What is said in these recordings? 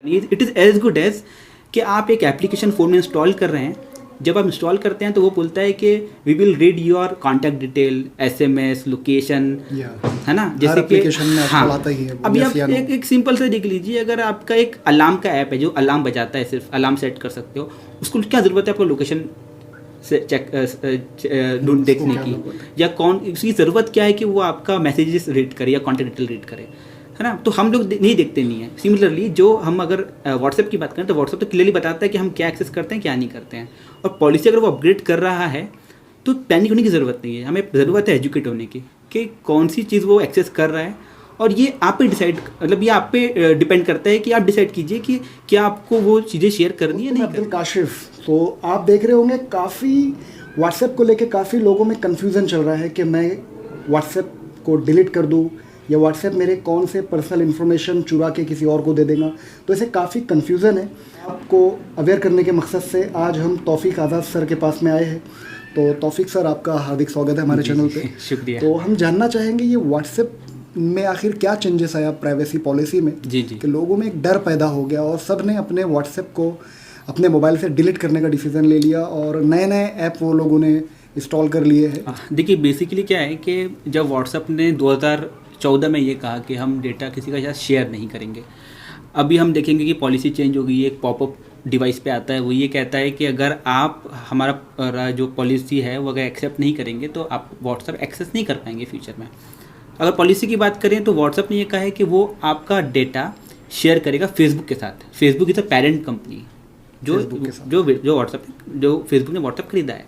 It is as good as कि आप एक एप्लीकेशन फ़ोन में इंस्टॉल कर रहे हैं, जब आप इंस्टॉल करते हैं तो वो बोलता है कि we will read your contact detail, SMS, location, है ना, जैसे कि हाँ। अभी आप एक सिंपल से देख लीजिए, अगर आपका एक अलार्म का ऐप है जो अलार्म बजाता है, सिर्फ अलार्म सेट कर सकते हो, उसको क्या ज़रूरत है आपको लोकेशन से चेक ढूंढ देखने की, या कौन, उसकी ज़रूरत क्या है कि वो आपका मैसेजेस रीड करे या कॉन्टैक्ट डिटेल रीड करे, है ना। तो हम लोग नहीं देखते नहीं है। सिमिलरली जो हम अगर व्हाट्सएप की बात करें तो व्हाट्सएप तो क्लियरली बताता है कि हम क्या एक्सेस करते हैं क्या नहीं करते हैं, और पॉलिसी अगर वो अपग्रेड कर रहा है तो पैनिक होने की ज़रूरत नहीं है। हमें ज़रूरत है एजुकेट होने की कि कौन सी चीज़ वो एक्सेस कर रहा है, और ये आप पे डिसाइड, मतलब ये आप पे डिपेंड करता है कि आप डिसाइड कीजिए कि क्या आपको वो चीज़ें शेयर करनी है नहीं करनी। अब्दुल काशिफ, तो आप देख रहे होंगे काफ़ी व्हाट्सएप को लेके काफ़ी लोगों में कन्फ्यूज़न चल रहा है कि मैं व्हाट्सएप को डिलीट कर दूँ या व्हाट्सएप मेरे कौन से पर्सनल इन्फॉर्मेशन चुरा के किसी और को दे देगा। तो ऐसे काफ़ी कन्फ्यूज़न है। आपको अवेयर करने के मकसद से आज हम तौफीक आज़ाद सर के पास में आए हैं। तो तौफीक सर, आपका हार्दिक स्वागत है हमारे चैनल पे। शुक्रिया। तो हम जानना चाहेंगे ये व्हाट्सएप में आखिर क्या चेंजेस आया प्राइवेसी पॉलिसी में जी कि लोगों में एक डर पैदा हो गया और सब ने अपने व्हाट्सएप को अपने मोबाइल से डिलीट करने का डिसीजन ले लिया और नए नए ऐप वो लोगों ने इंस्टॉल कर लिए हैं। देखिए बेसिकली क्या है कि जब व्हाट्सएप ने 2014 में ये कहा कि हम डेटा किसी का साथ शेयर नहीं करेंगे, अभी हम देखेंगे कि पॉलिसी चेंज हो गई है। एक पॉपअप डिवाइस पे आता है, वो ये कहता है कि अगर आप हमारा जो पॉलिसी है वो अगर एक्सेप्ट नहीं करेंगे तो आप व्हाट्सएप एक्सेस नहीं कर पाएंगे फ्यूचर में। अगर पॉलिसी की बात करें तो व्हाट्सएप ने ये कहा है कि वो आपका डेटा शेयर करेगा फेसबुक के साथ। Facebook is a parent company जो व्हाट्सएप, जो फेसबुक ने व्हाट्सएप खरीदा है।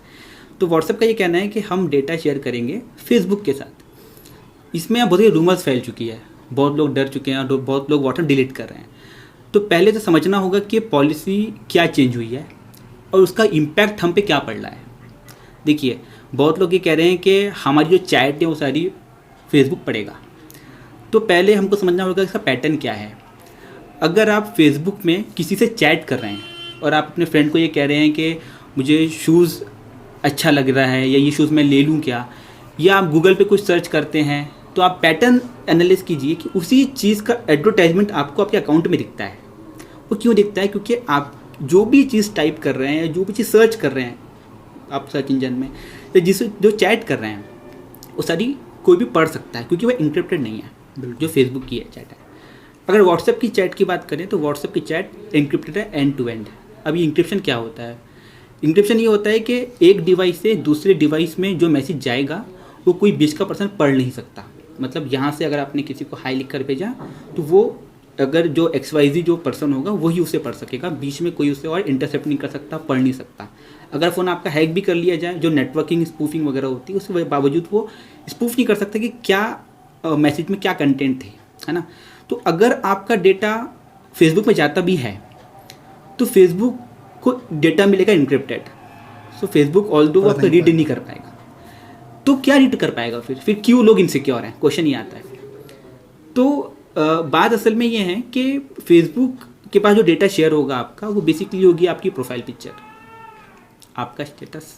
तो व्हाट्सएप का ये कहना है कि हम डेटा शेयर करेंगे फेसबुक के साथ। इसमें बहुत ही रूमर्स फैल चुकी है, बहुत लोग डर चुके हैं और बहुत लोग व्हाट्सएप डिलीट कर रहे हैं। तो पहले तो समझना होगा कि पॉलिसी क्या चेंज हुई है और उसका इम्पैक्ट हम पे क्या पड़ रहा है। देखिए बहुत लोग ये कह रहे हैं कि हमारी जो चैट है वो सारी फेसबुक पड़ेगा। तो पहले हमको समझना होगा इसका पैटर्न क्या है। अगर आप फेसबुक में किसी से चैट कर रहे हैं और आप अपने फ्रेंड को ये कह रहे हैं कि मुझे शूज़ अच्छा लग रहा है या ये शूज़ मैं ले लूँ क्या, या आप गूगल पे कुछ सर्च करते हैं, तो आप पैटर्न एनालिसिस कीजिए कि उसी चीज़ का एडवर्टाइजमेंट आपको आपके अकाउंट में दिखता है। वो क्यों दिखता है? क्योंकि आप जो भी चीज़ टाइप कर रहे हैं, जो भी चीज़ सर्च कर रहे हैं आप सर्च इंजन में, तो जो चैट कर रहे हैं वो सारी कोई भी पढ़ सकता है, क्योंकि वह इंक्रिप्टेड नहीं है जो फेसबुक की चैट है। अगर व्हाट्सएप की चैट की बात करें तो व्हाट्सएप की चैट इंक्रिप्टेड है एंड टू एंड। अब ये इंक्रिप्शन क्या होता है? इंक्रिप्शन ये होता है कि एक डिवाइस से दूसरे डिवाइस में जो मैसेज जाएगा वो कोई 20% पढ़ नहीं सकता। मतलब यहाँ से अगर आपने किसी को हाई लिख कर भेजा तो वो अगर जो XYZ जो पर्सन होगा वही उसे पढ़ सकेगा, बीच में कोई उसे और इंटरसेप्ट नहीं कर सकता, पढ़ नहीं सकता। अगर फ़ोन आपका हैक भी कर लिया जाए, जो नेटवर्किंग स्पूफिंग वगैरह होती है, उसके बावजूद वो स्पूफ नहीं कर सकता कि क्या मैसेज में क्या कंटेंट थे, है ना। तो अगर आपका डेटा फेसबुक में जाता भी है तो फेसबुक को डेटा मिलेगा इंक्रिप्टेड। सो फेसबुक ऑल्दो आपको रीड नहीं कर पाएगा। तो क्या रीड कर पाएगा फिर क्यों लोग इनसिक्योर हैं, क्वेश्चन ये आता है। तो बात असल में ये है कि फेसबुक के पास जो डेटा शेयर होगा आपका, वो बेसिकली होगी आपकी प्रोफाइल पिक्चर, आपका स्टेटस,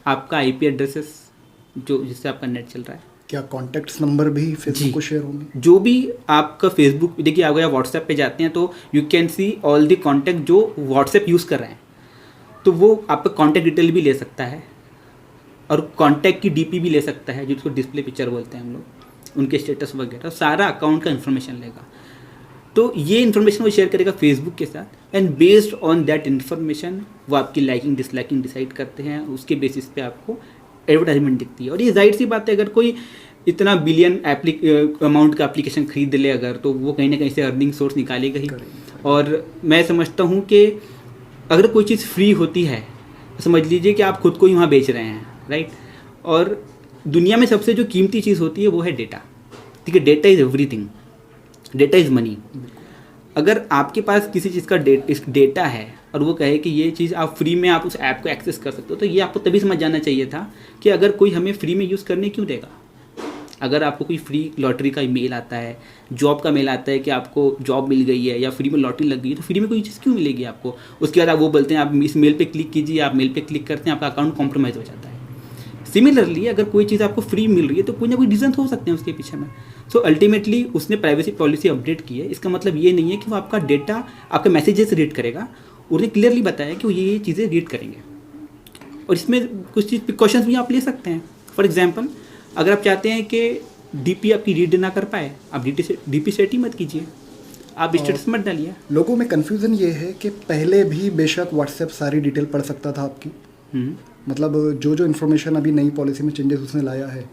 आपका IP एड्रेसेस जो जिससे आपका नेट चल रहा है। क्या कॉन्टैक्ट्स नंबर भी फेसबुक को शेयर होंगे? जो भी आपका फेसबुक, देखिए अगर आप व्हाट्सएप पे जाते हैं तो you can see all the contact जो व्हाट्सएप यूज़ कर रहे हैं, तो वो आपका कॉन्टैक्ट डिटेल भी ले सकता है और कॉन्टैक्ट की DP भी ले सकता है, जिसको डिस्प्ले पिक्चर बोलते हैं हम लोग, उनके स्टेटस वगैरह, सारा अकाउंट का इन्फॉर्मेशन लेगा। तो ये इन्फॉर्मेशन वो शेयर करेगा फेसबुक के साथ, and based on that information वो आपकी लाइकिंग डिसलाइकिंग डिसाइड करते हैं। उसके बेसिस पे आपको एडवर्टाइजमेंट दिखती है। और ये जाहिर सी बात है, अगर कोई इतना बिलियन अमाउंट का एप्लीकेशन खरीद ले अगर, तो वो कहीं ना कहीं से अर्निंग सोर्स निकालेगा ही। और मैं समझता हूँ कि अगर कोई चीज़ फ्री होती है तो समझ लीजिए कि आप खुद को ही वहाँ बेच रहे हैं, राइट। और दुनिया में सबसे जो कीमती चीज़ होती है वो है डेटा, ठीक है। Data is everything, data is money. अगर आपके पास किसी चीज़ का डेटा है और वो कहे कि ये चीज़ आप फ्री में आप उस ऐप को एक्सेस कर सकते हो, तो ये आपको तभी समझ जाना चाहिए था कि अगर कोई हमें फ्री में यूज़ करने क्यों देगा। अगर आपको कोई फ्री लॉटरी का मेल आता है, जॉब का मेल आता है कि आपको जॉब मिल गई है या फ्री में लॉटरी लग गई है, तो फ्री में कोई चीज़ क्यों मिलेगी आपको। उसके बाद आप वो बोलते हैं आप इस मेल पे क्लिक कीजिए, आप मेल पे क्लिक करते हैं, आपका अकाउंट कॉम्प्रोमाइज़ हो जाता है। सिमिलरली अगर कोई चीज़ आपको फ्री मिल रही है तो कोई ना कोई रीज़न हो सकते हैं उसके पीछे में। सो अल्टीमेटली उसने प्राइवेसी पॉलिसी अपडेट की है, इसका मतलब ये नहीं है कि वो आपका डेटा, आपके मैसेजेस रीड करेगा। उन्होंने क्लियरली बताया कि वो ये चीज़ें रीड करेंगे, और इसमें कुछ चीज़ प्रिकॉशंस भी आप ले सकते हैं। फॉर एग्जांपल, अगर आप चाहते हैं कि डीपी आपकी रीड ना कर पाए, आप डीपी सेट ही मत कीजिए, आप स्टेटस मत डालिए। लोगों में कन्फ्यूज़न ये है कि पहले भी बेशक व्हाट्सएप सारी डिटेल पढ़ सकता था आपकी, मतलब जो इन्फॉर्मेशन अभी नई पॉलिसी में चेंजेस उसने लाया है,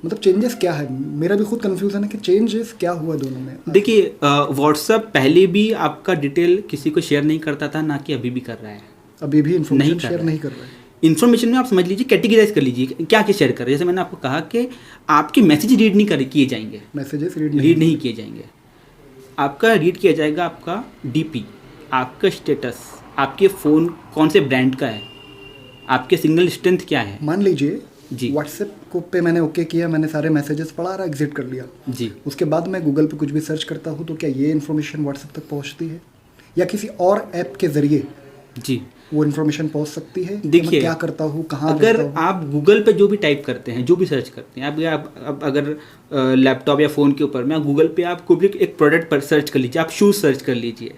मतलब चेंजेस क्या है? मेरा भी खुद कन्फ्यूज़न है कि चेंजेस क्या हुआ दोनों में। देखिए, व्हाट्सएप पहले भी आपका डिटेल किसी को शेयर नहीं करता था, ना कि अभी भी कर रहा है। अभी भी इन्फॉर्मेशन शेयर नहीं कर रहा है। इन्फॉर्मेशन में आप समझ लीजिए, कैटेगराइज कर लीजिए क्या क्या शेयर कर रहे हैं। जैसे मैंने आपको कहा कि आपके मैसेज रीड नहीं किए जाएंगे, मैसेजेस रीड नहीं किए जाएंगे। आपका रीड किया जाएगा आपका डीपी, आपका स्टेटस, आपके फ़ोन कौन से ब्रांड का है, आपके सिग्नल स्ट्रेंथ क्या है। मान लीजिए जी, व्हाट्सएप को पे मैंने ओके किया, मैंने सारे मैसेजेस पढ़ा रहा, एग्जिट कर लिया जी, उसके बाद मैं गूगल पे कुछ भी सर्च करता हूँ, तो क्या ये इन्फॉर्मेशन व्हाट्सएप तक पहुँचती है या किसी और ऐप के ज़रिए जी वो इन्फॉर्मेशन पहुँच सकती है? देखिए, क्या करता हूँ, कहाँ अगर आप गूगल पे जो भी टाइप करते हैं, जो भी सर्च करते हैं, आप अगर लैपटॉप या फ़ोन के ऊपर में आप गूगल पे आप कोई भी एक प्रोडक्ट पर सर्च कर लीजिए, आप शूज़ सर्च कर लीजिए,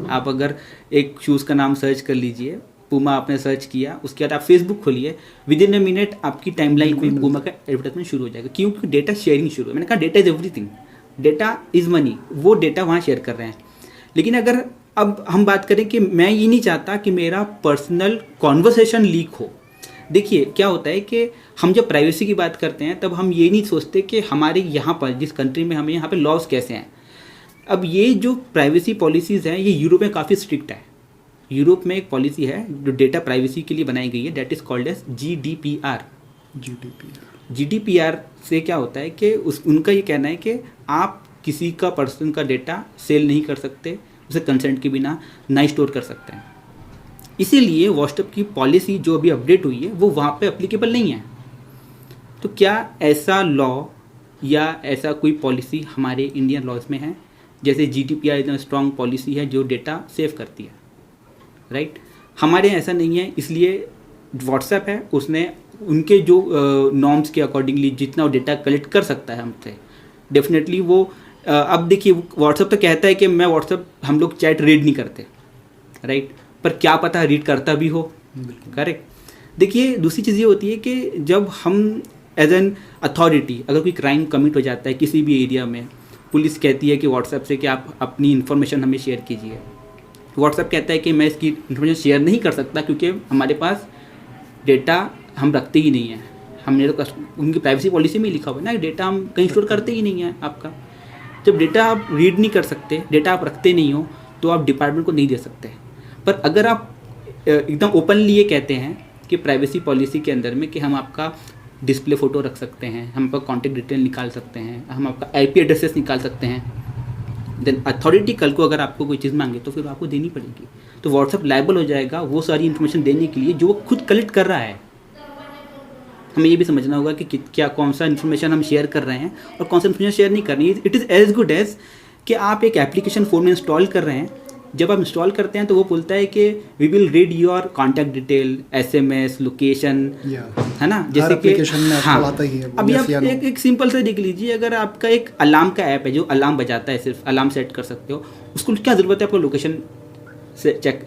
आप अगर एक शूज़ का नाम सर्च कर लीजिए, पूमा आपने सर्च किया, उसके बाद आप फेसबुक खोलिए, विद इन अ मिनट आपकी टाइमलाइन में पूमा का एडवर्टाइजमेंट शुरू हो जाएगा। क्योंकि डेटा शेयरिंग शुरू है। मैंने कहा data is everything, data is money, वो डेटा वहाँ शेयर कर रहे हैं। लेकिन अगर अब हम बात करें कि मैं ये नहीं चाहता कि मेरा पर्सनल कॉन्वर्सेशन लीक हो। देखिए क्या होता है कि हम जब प्राइवेसी की बात करते हैं तब हम ये नहीं सोचते कि हमारे यहाँ पर जिस कंट्री में हमें यहाँ पे लॉज कैसे हैं। अब ये जो प्राइवेसी पॉलिसीज़ हैं ये यूरोप में काफ़ी स्ट्रिक्ट है। यूरोप में एक पॉलिसी है जो डेटा प्राइवेसी के लिए बनाई गई है, that is called as GDPR। GDPR से क्या होता है कि उनका ये कहना है कि आप किसी का पर्सन का डेटा सेल नहीं कर सकते, उसे कंसेंट के बिना ना स्टोर कर सकते हैं। इसीलिए व्हाट्सएप की पॉलिसी जो अभी अपडेट हुई है वो वहाँ पे एप्लीकेबल नहीं है। तो क्या ऐसा लॉ या ऐसा कोई पॉलिसी हमारे इंडियन लॉज में है? जैसे GDPR इतना स्ट्रॉन्ग पॉलिसी है जो डेटा सेव करती है, राइट? हमारे यहाँ ऐसा नहीं है। इसलिए व्हाट्सएप है, उसने उनके जो नॉर्म्स के अकॉर्डिंगली जितना वो डेटा कलेक्ट कर सकता है हमसे, डेफिनेटली वो अब देखिए व्हाट्सएप तो कहता है कि मैं व्हाट्सएप, हम लोग चैट रीड नहीं करते, राइट? पर क्या पता रीड करता भी हो, करेक्ट? देखिए दूसरी चीज़ ये होती है कि जब हम एज एन अथॉरिटी अगर कोई क्राइम कमिट हो जाता है किसी भी एरिया में, पुलिस कहती है कि व्हाट्सएप से कि आप अपनी इन्फॉर्मेशन हमें शेयर कीजिए। व्हाट्सएप कहता है कि मैं इसकी इन्फॉर्मेशन शेयर नहीं कर सकता क्योंकि हमारे पास डेटा हम रखते ही नहीं है। हमने तो उनकी प्राइवेसी पॉलिसी में लिखा हुआ है ना, डेटा हम कहीं स्टोर करते ही नहीं है आपका। जब डेटा आप रीड नहीं कर सकते, डेटा आप रखते नहीं हो, तो आप डिपार्टमेंट को नहीं दे सकते। पर अगर आप एकदम ओपनली ये कहते हैं कि प्राइवेसी पॉलिसी के अंदर में कि हम आपका डिस्प्ले फ़ोटो रख सकते हैं, हम आपका कॉन्टैक्ट डिटेल निकाल सकते हैं, हम आपका IP एड्रेसेस निकाल सकते हैं, देन अथॉरिटी कल को अगर आपको कोई चीज़ मांगे तो फिर आपको देनी पड़ेगी। तो व्हाट्सएप लायबल हो जाएगा वो सारी इन्फॉर्मेशन देने के लिए जो वो खुद कलेक्ट कर रहा है। हमें ये भी समझना होगा कि क्या कौन सा इन्फॉर्मेशन हम शेयर कर रहे हैं और कौन सा इन्फॉर्मेशन शेयर नहीं करनी है। It is as good as कि आप एक एप्लीकेशन फ़ोन में इंस्टॉल कर रहे हैं, जब आप इंस्टॉल करते हैं तो वो बोलता है कि we will read your contact detail, SMS, location, है ना? जैसे कि हाँ, अभी आप एक सिंपल से देख लीजिए, अगर आपका एक अलार्म का ऐप है जो अलार्म बजाता है, सिर्फ अलार्म सेट कर सकते हो, उसको क्या ज़रूरत है आपको लोकेशन से चेक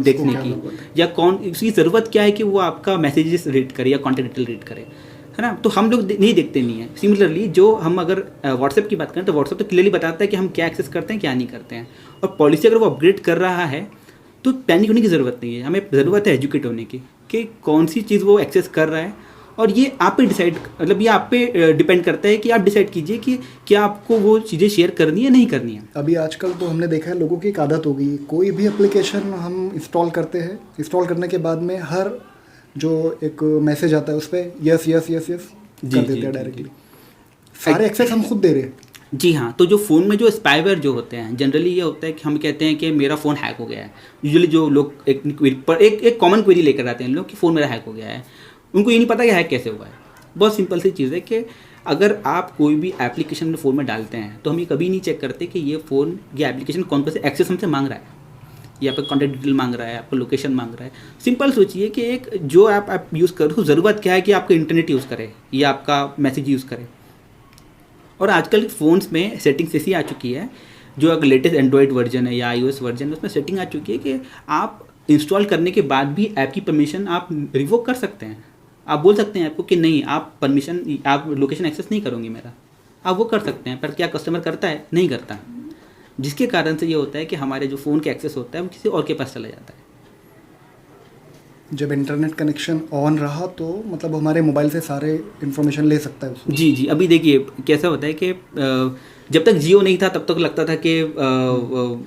देखने की, या कौन उसकी ज़रूरत क्या है कि वो आपका मैसेजेस रीड करे या कॉन्टैक्ट डिटेल रीड करे, है ना? तो हम लोग नहीं देखते नहीं है। सिमिलरली जो हम अगर व्हाट्सएप की बात करें तो व्हाट्सएप तो क्लियरली बताता है कि हम क्या एक्सेस करते हैं क्या नहीं करते हैं, और पॉलिसी अगर वो अपग्रेड कर रहा है तो पैनिक होने की ज़रूरत नहीं है। हमें ज़रूरत है एजुकेट होने की कि कौन सी चीज़ वो एक्सेस कर रहा है, और ये आप पे डिसाइड, मतलब ये आप पे डिपेंड करता है कि आप डिसाइड कीजिए कि क्या आपको वो चीज़ें शेयर करनी है नहीं करनी है। अभी आजकल तो हमने देखा है लोगों की एक आदत हो गई, कोई भी एप्लीकेशन हम इंस्टॉल करते हैं, इंस्टॉल करने के बाद में हर जो एक मैसेज आता है उस पर यस यस यस यस कर देते हैं डायरेक्टली, सारे एक्सेस हम खुद दे रहे हैं। जी हाँ, तो जो फ़ोन में जो स्पाईवेयर जो होते हैं, जनरली ये होता है कि हम कहते हैं कि मेरा फ़ोन हैक हो गया है। यूजुअली जो लोग एक कॉमन क्वेरी लेकर आते हैं लोग कि फ़ोन मेरा हैक हो गया है, उनको ये नहीं पता कि हैक कैसे हुआ है। बहुत सिंपल सी चीज़ है कि अगर आप कोई भी एप्लीकेशन अपने फ़ोन में डालते हैं तो हम ये कभी नहीं चेक करते कि ये फ़ोन या एप्लीकेशन कौन से एक्सेस हमसे मांग रहा है, या आपका कॉन्टैक्ट डिटेल मांग रहा है, आपका लोकेशन मांग रहा है। सिंपल सोचिए कि एक जो ऐप आप यूज़ करो, ज़रूरत क्या है कि आपका इंटरनेट यूज़ करे या आपका मैसेज यूज़ करे, और आजकल फ़ोन्स में सेटिंग्स ऐसी आ चुकी है, जो अगर लेटेस्ट एंड्रॉयड वर्जन है या iOS वर्जन है उसमें सेटिंग आ चुकी है कि आप इंस्टॉल करने के बाद भी ऐप की परमिशन आप रिवोक कर सकते हैं। आप बोल सकते हैं ऐप को कि नहीं, आप परमिशन, आप लोकेशन एक्सेस नहीं करोगे मेरा, आप वो कर सकते हैं। पर क्या कस्टमर करता है? नहीं करता, जिसके कारण से ये होता है कि हमारे जो फ़ोन के एक्सेस होता है वो किसी और के पास चला जाता है। जब इंटरनेट कनेक्शन ऑन रहा तो मतलब हमारे मोबाइल से सारे इन्फॉर्मेशन ले सकता है उसमें। जी जी, अभी देखिए कैसा होता है कि जब तक जियो नहीं था तब तक लगता था कि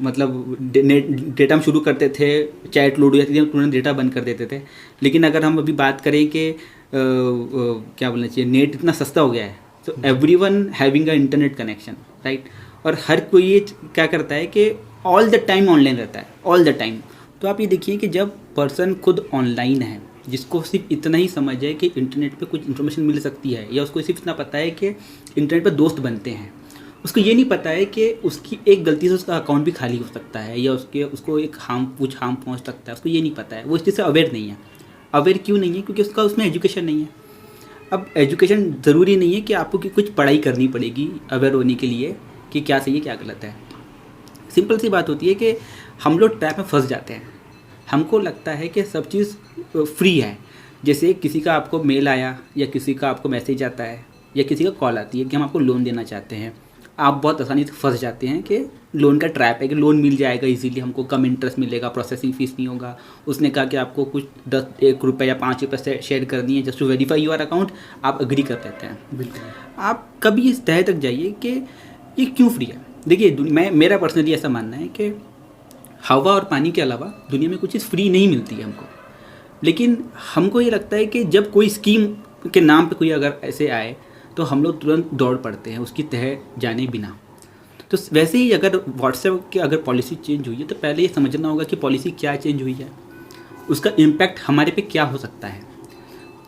मतलब नेट डेटा हम शुरू करते थे, चैट लोड हो जाती थी, तुरंत डेटा बंद कर देते थे। लेकिन अगर हम अभी बात करें कि क्या बोलना चाहिए, नेट इतना सस्ता हो गया है, तो everyone having a internet connection, right. और हर कोई ये क्या करता है कि ऑल द टाइम ऑनलाइन रहता है, ऑल द टाइम। तो आप ये देखिए कि जब पर्सन खुद ऑनलाइन है, जिसको सिर्फ इतना ही समझ है कि इंटरनेट पे कुछ इन्फॉर्मेशन मिल सकती है, या उसको सिर्फ इतना पता है कि इंटरनेट पे दोस्त बनते हैं, उसको ये नहीं पता है कि उसकी एक गलती से उसका अकाउंट भी खाली हो सकता है, या उसको एक कुछ हार्म पहुंच सकता है, उसको ये नहीं पता है। वो इस चीज़ से अवेयर नहीं है। अवेयर क्यों नहीं है? क्योंकि उसका उसमें एजुकेशन नहीं है। अब एजुकेशन ज़रूरी नहीं है कि आपको कुछ पढ़ाई करनी पड़ेगी अवेयर होने के लिए कि क्या सही है क्या गलत है। सिंपल सी बात होती है कि हम लोग ट्रैप में फंस जाते हैं। हमको लगता है कि सब चीज़ फ्री है। जैसे किसी का आपको मेल आया, या किसी का आपको मैसेज आता है, या किसी का कॉल आती है कि हम आपको लोन देना चाहते हैं, आप बहुत आसानी से फंस जाते हैं कि लोन का ट्रैप है कि लोन मिल जाएगा इजीली, हमको कम इंटरेस्ट मिलेगा, प्रोसेसिंग फ़ीस नहीं होगा। उसने कहा कि आपको कुछ 1 रुपये या 5 रुपये शेयर करनी है just to verify your account, आप अग्री कर देते हैं। बिल्कुल। आप कभी इस तह तक जाइए कि ये क्यों फ्री है। देखिए मेरा पर्सनली ऐसा मानना है कि हवा और पानी के अलावा दुनिया में कुछ चीज़ फ्री नहीं मिलती है हमको। लेकिन हमको ये लगता है कि जब कोई स्कीम के नाम पे कोई अगर ऐसे आए तो हम लोग तुरंत दौड़ पड़ते हैं उसकी तह जाने बिना। तो वैसे ही अगर व्हाट्सएप की अगर पॉलिसी चेंज हुई है तो पहले ये समझना होगा कि पॉलिसी क्या चेंज हुई है, उसका इम्पैक्ट हमारे पे क्या हो सकता है।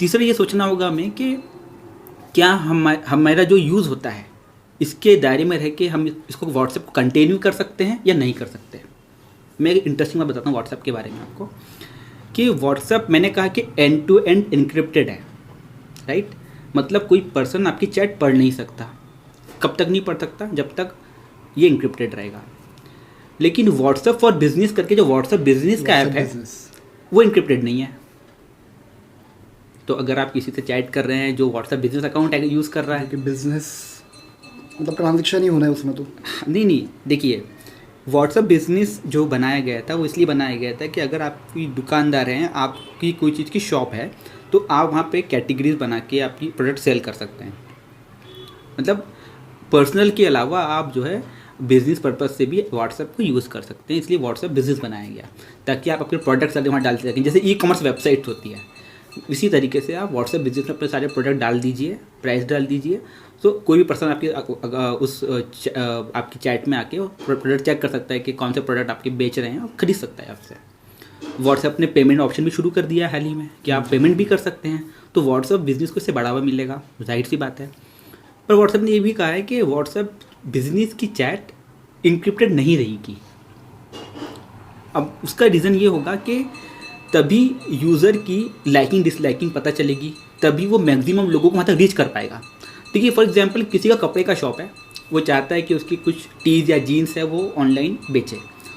तीसरा ये सोचना होगा हमें कि क्या हमारा जो यूज़ होता है इसके दायरे में रह के हम इसको व्हाट्सएप को कंटिन्यू कर सकते हैं या नहीं कर सकते। मैं एक इंटरेस्टिंग बात बताता हूँ व्हाट्सएप के बारे में आपको, कि व्हाट्सएप मैंने कहा कि एंड टू एंड इनक्रिप्टेड है, राइट। मतलब कोई पर्सन आपकी चैट पढ़ नहीं सकता। कब तक नहीं पढ़ सकता? जब तक ये इनक्रिप्टेड रहेगा। लेकिन व्हाट्सएप फॉर बिजनेस करके जो व्हाट्सएप बिजनेस का ऐप है वो इनक्रिप्टेड नहीं है। तो अगर आप किसी से चैट कर रहे हैं जो व्हाट्सएप बिजनेस अकाउंट यूज़ कर रहा है, कि बिजनेस मतलब ट्रांजेक्शन ही होना है उसमें, तो नहीं देखिए, व्हाट्सएप बिजनेस जो बनाया गया था वो इसलिए बनाया गया था कि अगर आप कोई दुकानदार हैं, आपकी कोई चीज़ की शॉप है, तो आप वहाँ पे कैटेगरीज बना के आपकी प्रोडक्ट सेल कर सकते हैं। मतलब पर्सनल के अलावा आप जो है बिजनेस पर्पज़ से भी व्हाट्सएप को यूज़ कर सकते हैं। इसलिए व्हाट्सएप बिजनेस बनाया गया ताकि आप अपने प्रोडक्ट्स वहाँ डाल सकें। जैसे ई कॉमर्स वेबसाइट होती है, इसी तरीके से आप व्हाट्सएप बिजनेस में अपने सारे प्रोडक्ट डाल दीजिए, प्राइस डाल दीजिए, तो कोई भी पर्सन आपकी चैट में आके प्रोडक्ट चेक कर सकता है कि कौन से प्रोडक्ट आपके बेच रहे हैं और खरीद सकता है आपसे। व्हाट्सएप ने पेमेंट ऑप्शन भी शुरू कर दिया है हाल ही में कि आप पेमेंट भी कर सकते हैं। तो व्हाट्सएप बिजनेस को इससे बढ़ावा मिलेगा, जाहिर सी बात है। पर व्हाट्सएप ने ये भी कहा है कि व्हाट्सएप बिजनेस की चैट इनक्रिप्टेड नहीं रहेगी। अब उसका रीज़न ये होगा कि तभी यूज़र की लाइकिंग डिसलाइकिंग पता चलेगी, तभी वो मैक्सिमम लोगों को वहाँ तक रीच कर पाएगा। देखिए फॉर एग्जांपल किसी का कपड़े का शॉप है, वो चाहता है कि उसकी कुछ टीज या जीन्स है वो ऑनलाइन बेचे।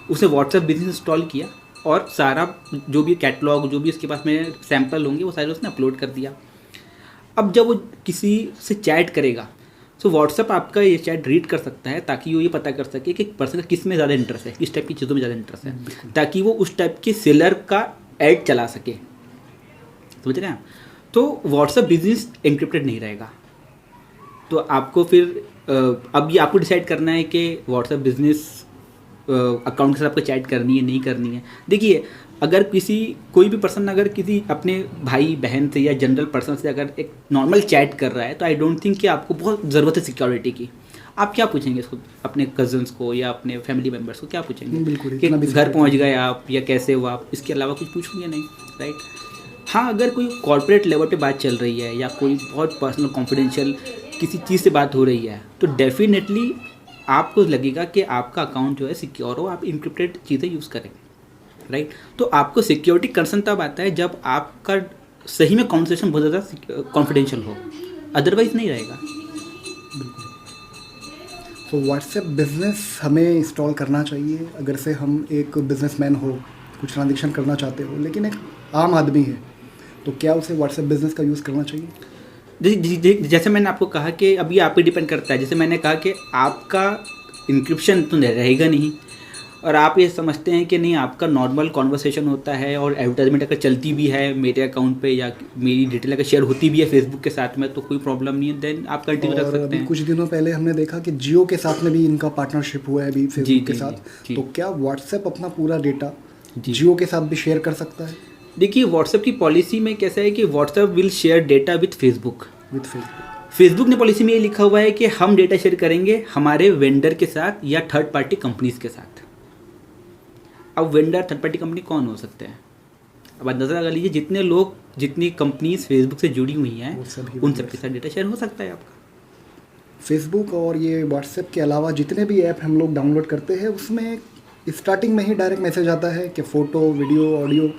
उसने व्हाट्सएप बिजनेस इंस्टॉल किया और सारा जो भी कैटलॉग, जो भी उसके पास में सैम्पल होंगे वो सारे उसने अपलोड कर दिया। अब जब वो किसी से चैट करेगा तो व्हाट्सएप आपका ये चैट रीड कर सकता है ताकि वो ये पता कर सके कि पर्सन का किस में ज़्यादा इंटरेस्ट है, किस टाइप की चीज़ों में ज़्यादा इंटरेस्ट है, ताकि वो उस टाइप के सेलर का ऐड चला सके। समझ रहे हैं आप? तो व्हाट्सएप बिजनेस एनक्रिप्टेड नहीं रहेगा। तो आपको फिर अब ये आपको डिसाइड करना है कि व्हाट्सएप बिजनेस अकाउंट के साथ आपको चैट करनी है नहीं करनी है। देखिए अगर कोई भी पर्सन अगर किसी अपने भाई बहन से या जनरल पर्सन से अगर एक नॉर्मल चैट कर रहा है तो आई डोंट थिंक कि आपको बहुत ज़रूरत है सिक्योरिटी की। आप क्या पूछेंगे इसको, अपने कजन्स को या अपने फैमिली मेम्बर्स को क्या पूछेंगे? बिल्कुल कि घर पहुंच गए आप या कैसे हो आप, इसके अलावा कुछ पूछेंगे नहीं, राइट। हाँ, अगर कोई कॉर्पोरेट लेवल पे बात चल रही है या कोई बहुत पर्सनल कॉन्फिडेंशियल किसी चीज़ से बात हो रही है तो डेफिनेटली आपको लगेगा कि आपका अकाउंट जो है सिक्योर हो, आप इनक्रिप्टेड चीज़ें यूज़ करें, राइट। तो आपको सिक्योरिटी कंसर्न तब आता है जब आपका सही में कॉन्वर्सेशन बहुत ज़्यादा कॉन्फिडेंशियल हो, अदरवाइज नहीं रहेगा। तो व्हाट्सएप बिजनेस हमें इंस्टॉल करना चाहिए अगर से हम एक बिजनेसमैन हो, कुछ ट्रांजेक्शन करना चाहते हो, लेकिन एक आम आदमी है, तो क्या उसे व्हाट्सएप बिजनेस का यूज़ करना चाहिए? जैसे मैंने आपको कहा कि अभी आप पे डिपेंड करता है। जैसे मैंने कहा कि आपका इंक्रिप्शन तो रहेगा नहीं, और आप ये समझते हैं कि नहीं आपका नॉर्मल कॉन्वर्सेशन होता है और एडवर्टाइजमेंट अगर चलती भी है मेरे अकाउंट पे या मेरी डिटेल अगर शेयर होती भी है फेसबुक के साथ में तो कोई प्रॉब्लम नहीं है, देन आप कंटिन्यू रख सकते हैं। कुछ दिनों पहले हमने देखा कि जियो के साथ में भी इनका पार्टनरशिप हुआ है अभी फेसबुक के साथ। तो क्या व्हाट्सएप अपना पूरा डेटा जियो के साथ भी शेयर कर सकता है? देखिए व्हाट्सएप की पॉलिसी में कैसा है कि WhatsApp will share data with Facebook. Facebook ने पॉलिसी में ये लिखा हुआ है कि हम डेटा शेयर करेंगे हमारे वेंडर के साथ या थर्ड पार्टी कंपनीज के साथ। अब वेंडर थर्ड पार्टी कंपनी कौन हो सकते हैं? अब अंदाजा लगा लीजिए जितने लोग जितनी कंपनीज फेसबुक से जुड़ी हुई हैं उन सबके साथ डेटा शेयर हो सकता है आपका। फेसबुक और ये व्हाट्सएप के अलावा जितने भी ऐप हम लोग डाउनलोड करते हैं उसमें स्टार्टिंग में ही डायरेक्ट मैसेज आता है कि फ़ोटो, वीडियो, ऑडियो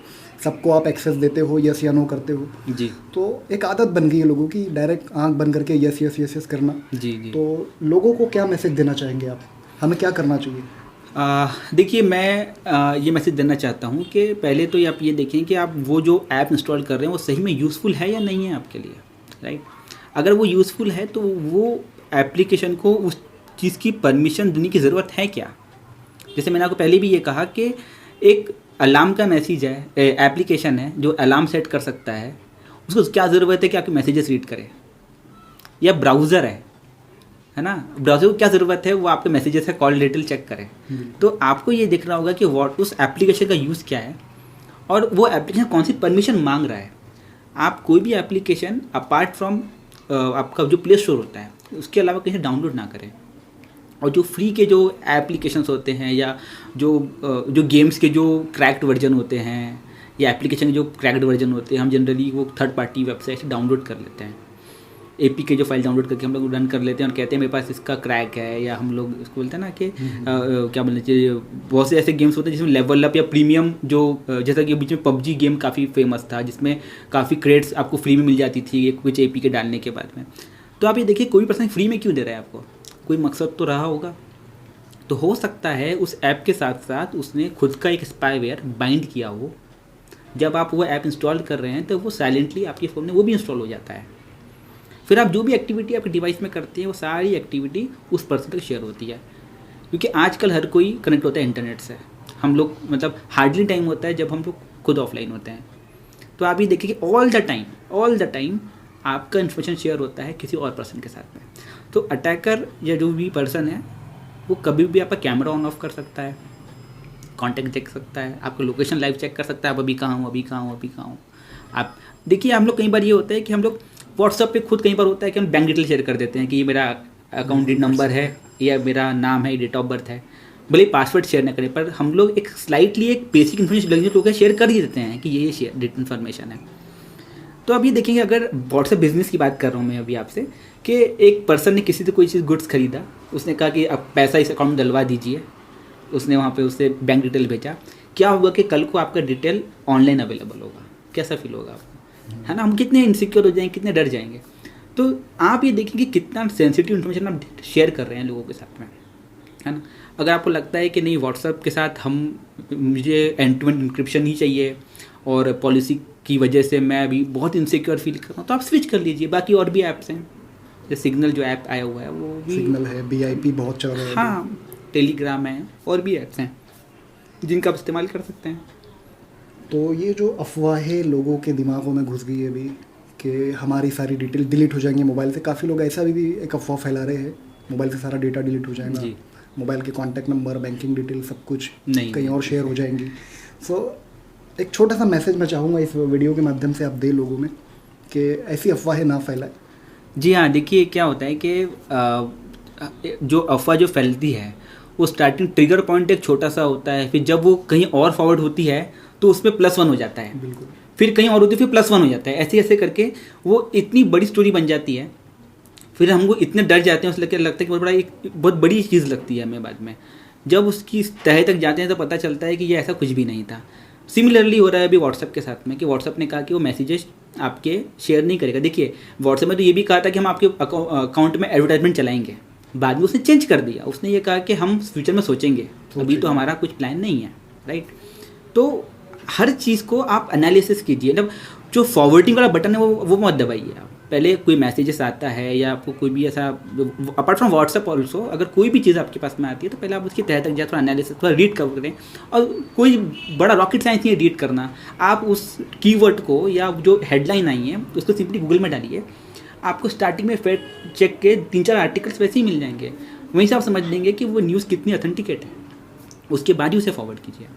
सबको आप एक्सेस देते हो, यस या नो करते हो जी। तो एक आदत बन गई है लोगों की डायरेक्ट आंख बंद करके यस यस यस यस करना। जी जी। तो लोगों को क्या मैसेज देना चाहेंगे आप? हमें क्या करना चाहिए? देखिए मैं ये मैसेज देना चाहता हूँ कि पहले तो आप ये देखें कि आप वो जो ऐप इंस्टॉल कर रहे हैं वो सही में यूज़फुल है या नहीं है आपके लिए, राइट। अगर वो यूज़फुल है तो वो एप्लीकेशन को उस चीज़ की परमिशन देने की ज़रूरत है क्या? जैसे मैंने आपको पहले भी ये कहा कि एक अलार्म का मैसेज है, एप्लीकेशन है जो अलार्म सेट कर सकता है, उसको क्या ज़रूरत है कि आपके मैसेजेस रीड करे? या ब्राउज़र है ना, ब्राउज़र को क्या ज़रूरत है वो आपके मैसेजेस है कॉल डिटेल चेक करे। तो आपको ये देखना होगा कि उस एप्लीकेशन का यूज़ क्या है और वो एप्लीकेशन कौन सी परमिशन मांग रहा है। आप कोई भी एप्लीकेशन अपार्ट फ्रॉम आपका जो प्ले स्टोर होता है उसके अलावा कहीं डाउनलोड ना करें। और जो फ्री के जो एप्लीकेशंस होते हैं या जो गेम्स के जो क्रैक्ड वर्जन होते हैं या एप्लीकेशन के जो क्रैक्ड वर्जन होते हैं हम जनरली वो थर्ड पार्टी वेबसाइट से डाउनलोड कर लेते हैं। एपी के जो फाइल डाउनलोड करके हम लोग रन कर लेते हैं और कहते हैं मेरे पास इसका क्रैक है, या हम लोग इसको बोलते हैं ना कि क्या बोलना चाहिए, बहुत से ऐसे गेम्स होते हैं जिसमें लेवल अप या प्रीमियम जो जैसा कि बीच में पबजी गेम काफ़ी फेमस था जिसमें काफ़ी क्रेड्स आपको फ्री में मिल जाती थी कुछ एपी के डालने के बाद में। तो आप ये देखिए कोई पर्सन फ्री में क्यों दे रहा है आपको, कोई मकसद तो रहा होगा। तो हो सकता है उस ऐप के साथ साथ उसने खुद का एक स्पाईवेयर बाइंड किया हो, जब आप वो ऐप इंस्टॉल कर रहे हैं तो वो साइलेंटली आपके फ़ोन में वो भी इंस्टॉल हो जाता है। फिर आप जो भी एक्टिविटी आपके डिवाइस में करते हैं वो सारी एक्टिविटी उस पर्सन तक शेयर होती है, क्योंकि आजकल हर कोई कनेक्ट होता है इंटरनेट से। हम लोग मतलब हार्डली टाइम होता है जब हम लोग खुद ऑफलाइन होते हैं। तो आप ये देखिए कि ऑल द टाइम आपका इन्फॉर्मेशन शेयर होता है किसी और पर्सन के साथ में। तो अटैकर या जो भी पर्सन है वो कभी भी आपका कैमरा ऑन ऑफ कर सकता है, कॉन्टैक्ट देख सकता है, आपका लोकेशन लाइव चेक कर सकता है, आप अभी कहाँ हूँ। आप देखिए हम लोग कई बार ये होता है कि हम लोग व्हाट्सएप पे खुद कई बार होता है कि हम बैंक डिटेल शेयर कर देते हैं कि ये मेरा अकाउंट नंबर है या मेरा नाम है, डेट ऑफ बर्थ है, भले पासवर्ड शेयर ना करें पर हम लोग एक स्लाइटली एक बेसिक इन्फॉर्मेशन शेयर कर ही देते हैं कि ये शेयर डेट इन्फॉर्मेशन है। तो अब ये देखेंगे अगर व्हाट्सएप बिजनेस की बात कर रहा हूँ मैं अभी आपसे कि एक पर्सन ने किसी से कोई चीज़ गुड्स खरीदा, उसने कहा कि अब पैसा इस अकाउंट में डलवा दीजिए, उसने वहाँ पे उससे बैंक डिटेल भेजा। क्या होगा कि कल को आपका डिटेल ऑनलाइन अवेलेबल होगा, कैसा फील होगा आपको, है ना? हम कितने इनसिक्योर हो जाएंगे, कितने डर जाएंगे। तो आप ये देखेंगे कितना सेंसिटिव इन्फॉर्मेशन आप शेयर कर रहे हैं लोगों के साथ में, है ना? अगर आपको लगता है कि नहीं व्हाट्सएप के साथ मुझे एंड टू एंड इंक्रिप्शन ही चाहिए और पॉलिसी की वजह से मैं अभी बहुत इनसिक्योर फील कर रहा हूँ, तो आप स्विच कर लीजिए। बाकी और भी ऐप्स हैं, जैसे सिग्नल जो ऐप आया हुआ है वो भी, सिग्नल है, BIP बहुत चल रहा है, हाँ, टेलीग्राम है, और भी ऐप्स हैं जिनका आप इस्तेमाल कर सकते हैं। तो ये जो अफवाहें लोगों के दिमागों में घुस गई है अभी कि हमारी सारी डिटेल डिलीट हो जाएंगी मोबाइल से, काफ़ी लोग ऐसा भी एक अफवाह फैला रहे हैं मोबाइल से सारा डेटा डिलीट हो जाएगा, मोबाइल के कॉन्टैक्ट नंबर, बैंकिंग डिटेल सब कुछ कहीं और शेयर हो जाएंगी। सो एक छोटा सा मैसेज मैं चाहूँगा इस वीडियो के माध्यम से आप दे लोगों में कि ऐसी अफवाहें ना फैलाएं। जी हाँ, देखिए क्या होता है कि जो अफवाह जो फैलती है वो स्टार्टिंग ट्रिगर पॉइंट एक छोटा सा होता है, फिर जब वो कहीं और फॉरवर्ड होती है तो उसमें +1 हो जाता है, बिल्कुल, फिर कहीं और होती है फिर +1 हो जाता है, ऐसे ऐसे करके वो इतनी बड़ी स्टोरी बन जाती है। फिर हमको इतने डर जाते हैं, उससे लगता है कि बहुत बड़ी चीज़ लगती है हमें। बाद में जब उसकी तह तक जाते हैं तो पता चलता है कि ये ऐसा कुछ भी नहीं था। सिमिलरली हो रहा है अभी व्हाट्सएप के साथ में कि व्हाट्सएप ने कहा कि वो मैसेजेस आपके शेयर नहीं करेगा। देखिए व्हाट्सएप में तो ये भी कहा था कि हम आपके अकाउंट में एडवर्टाइजमेंट चलाएंगे, बाद में उसने चेंज कर दिया, उसने ये कहा कि हम फ्यूचर में सोचेंगे, अभी तो हमारा कुछ प्लान नहीं है, राइट। तो हर चीज़ को आप एनालिसिस कीजिए, मतलब जो फॉरवर्डिंग वाला बटन है वो मत दबाइए आप। पहले कोई मैसेजेस आता है या आपको कोई भी ऐसा, अपार्ट फ्रॉम व्हाट्सएप ऑल्सो, अगर कोई भी चीज़ आपके पास में आती है तो पहले आप उसकी तह तक जाए, थोड़ा एनालिसिस, थोड़ा रीड करें। और कोई बड़ा रॉकेट साइंस नहीं है रीड करना, आप उस कीवर्ड को या जो हेडलाइन आई है उसको सिंपली गूगल में डालिए, आपको स्टार्टिंग में फैक्ट चेक के 3-4 आर्टिकल्स वैसे ही मिल जाएंगे, वहीं से आप समझ लेंगे कि वो न्यूज़ कितनी ऑथेंटिकेट है, उसके बाद ही उसे फॉरवर्ड कीजिए।